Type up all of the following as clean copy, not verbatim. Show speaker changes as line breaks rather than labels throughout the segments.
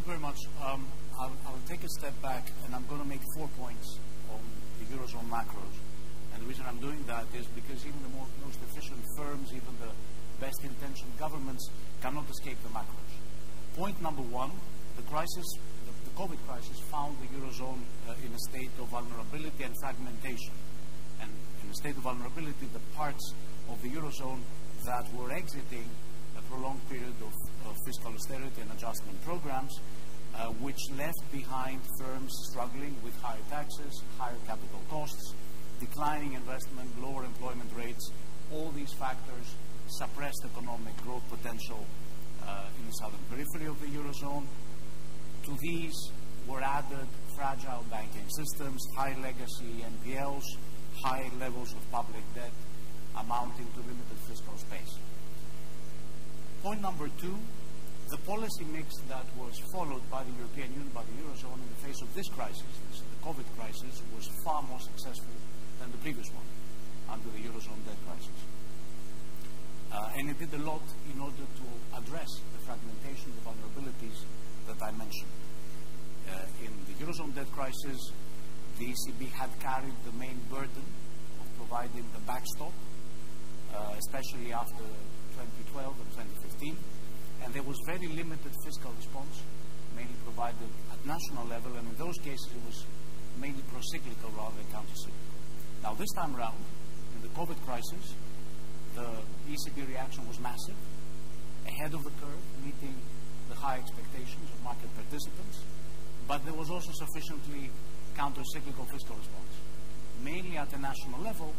Thank you very much. I'll take a step back, and I'm going to make 4 points on the Eurozone macros. And the reason I'm doing that is because even the most efficient firms, even the best-intentioned governments cannot escape the macros. Point number 1, the crisis, the COVID crisis found the Eurozone in a state of vulnerability and fragmentation. And in a state of vulnerability, the parts of the Eurozone that were exiting a prolonged period of fiscal austerity and adjustment programs, which left behind firms struggling with higher taxes, higher capital costs, declining investment, lower employment rates. All these factors suppressed economic growth potential in the southern periphery of the Eurozone. To these were added fragile banking systems, high legacy NPLs, high levels of public debt, amounting to limited fiscal space. Point number 2, the policy mix that was followed by the European Union, by the Eurozone in the face of this crisis, the COVID crisis, was far more successful than the previous one under the Eurozone debt crisis. And it did a lot in order to address the fragmentation, the vulnerabilities that I mentioned. In the Eurozone debt crisis, the ECB had carried the main burden of providing the backstop, especially after 2012 and 2015, and there was very limited fiscal response, mainly provided at national level, and in those cases it was mainly pro-cyclical rather than counter-cyclical. Now this time around, in the COVID crisis, the ECB reaction was massive, ahead of the curve, meeting the high expectations of market participants, but there was also sufficiently counter-cyclical fiscal response, mainly at the national level,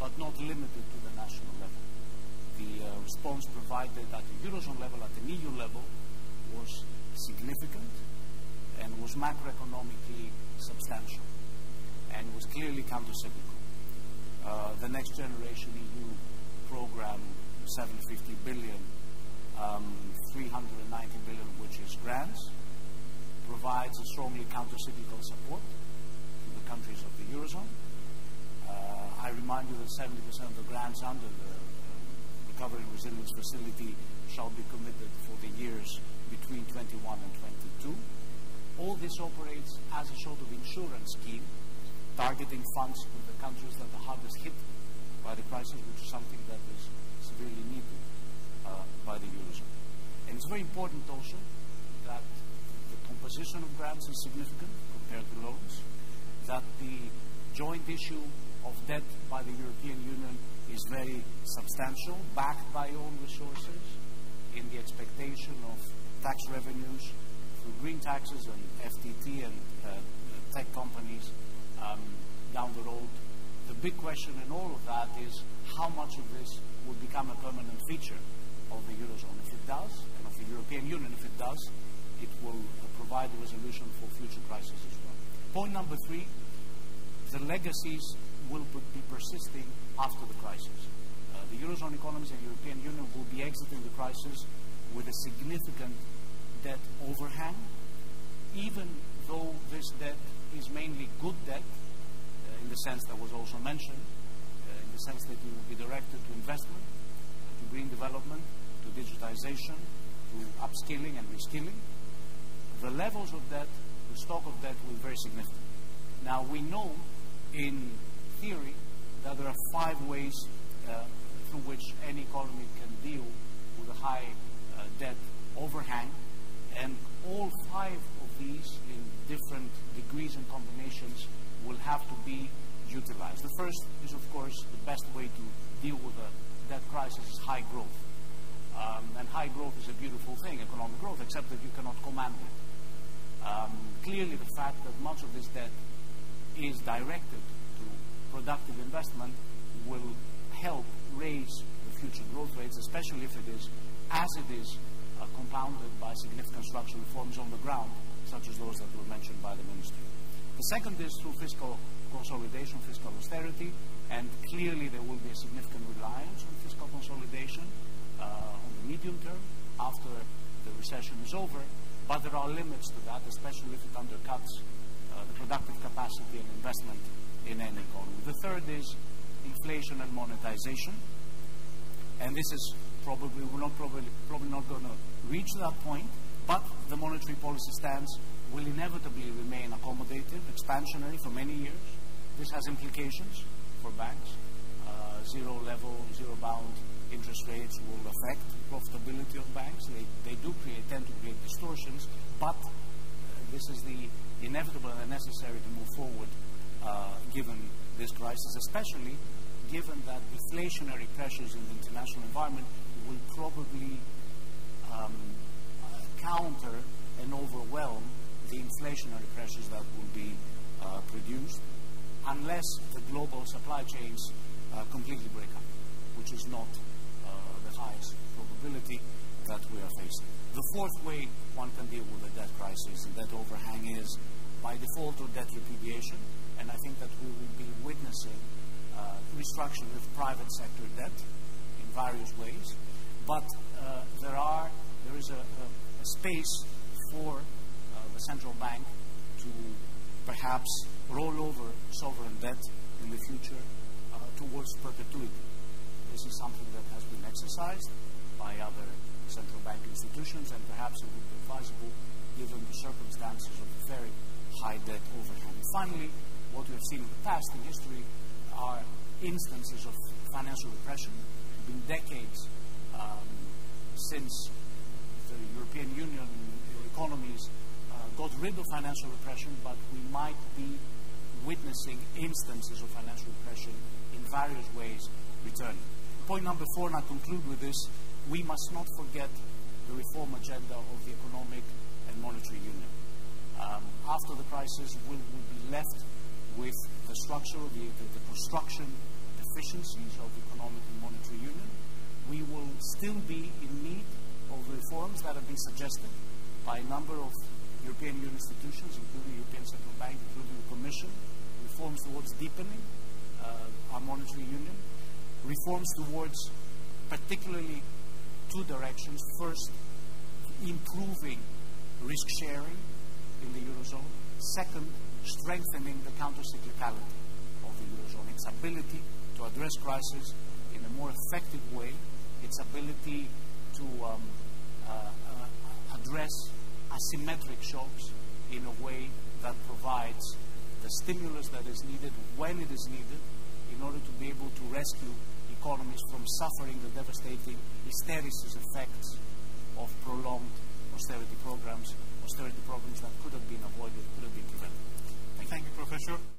but not limited to the national level. The response provided at the Eurozone level, at the EU level, was significant and was macroeconomically substantial and was clearly counter-cyclical. The Next Generation EU program, 750 billion, 390 billion, which is grants, provides a strongly counter-cyclical support to the countries of the Eurozone. I remind you that 70% of the grants under the Recovery and Resilience Facility shall be committed for the years between 21 and 22. All this operates as a sort of insurance scheme, targeting funds to the countries that are hardest hit by the crisis, which is something that is severely needed by the Eurozone. And it's very important also that the composition of grants is significant compared to loans, that the joint issue of debt by the European Union is very substantial, backed by own resources, in the expectation of tax revenues through green taxes and FTT and tech companies down the road. The big question in all of that is how much of this will become a permanent feature of the Eurozone. If it does, and of the European Union, if it does, it will provide a resolution for future crises as well. Point number 3, the legacies will be persisting after the crisis. The Eurozone economies and European Union will be exiting the crisis with a significant debt overhang, even though this debt is mainly good debt, in the sense that was also mentioned, in the sense that it will be directed to investment, to green development, to digitization, to upskilling and reskilling. The levels of debt, the stock of debt will be very significant. Now we know in theory that there are 5 ways through which any economy can deal with a high debt overhang, and all 5 of these in different degrees and combinations will have to be utilized. The first is, of course, the best way to deal with a debt crisis is high growth. And high growth is a beautiful thing, economic growth, except that you cannot command it. Clearly, the fact that much of this debt is directed to productive investment will help raise the future growth rates, especially if it is, as it is, compounded by significant structural reforms on the ground, such as those that were mentioned by the Ministry. The second is through fiscal consolidation, fiscal austerity, and clearly there will be a significant reliance on fiscal consolidation on the medium term after the recession is over, but there are limits to that, especially if it undercuts the productive capacity and investment in any economy. The third is inflation and monetization, and this is probably not going to reach that point, But the monetary policy stance will inevitably remain accommodative, expansionary for many years. This has implications for banks. Zero bound interest rates will affect the profitability of banks. They do tend to create distortions, but this is the inevitable and necessary to move forward given this crisis, especially given that deflationary pressures in the international environment will probably counter and overwhelm the inflationary pressures that will be produced unless the global supply chains completely break up, which is not the highest probability that we are facing. The fourth way one can deal with the debt crisis and debt overhang is by default or debt repudiation, and I think that we will be witnessing restructuring of private sector debt in various ways, but there is a space for the central bank to perhaps roll over sovereign debt in the future towards perpetuity. This is something that has been exercised by other central bank institutions, and perhaps it would be advisable given the circumstances of very high debt overhang. Finally, what we have seen in the past in history are instances of financial repression. It has been decades since the European Union economies got rid of financial repression, but we might be witnessing instances of financial repression in various ways returning. Point number 4, and I'll conclude with this, we must not forget the reform agenda of the economic and monetary union. After the crisis, we'll be left with the structural, the construction deficiencies of the economic and monetary union. We will still be in need of reforms that have been suggested by a number of European Union institutions, including the European Central Bank, including the Commission, reforms towards deepening our monetary union, reforms towards particularly two directions. First, improving risk sharing in the Eurozone. Second, strengthening the counter-cyclicality of the Eurozone, its ability to address crisis in a more effective way, its ability to address asymmetric shocks in a way that provides the stimulus that is needed when it is needed in order to be able to rescue economies from suffering the devastating hysteresis effects of prolonged austerity programs that could have been avoided, could have been prevented.
Thank you, Professor.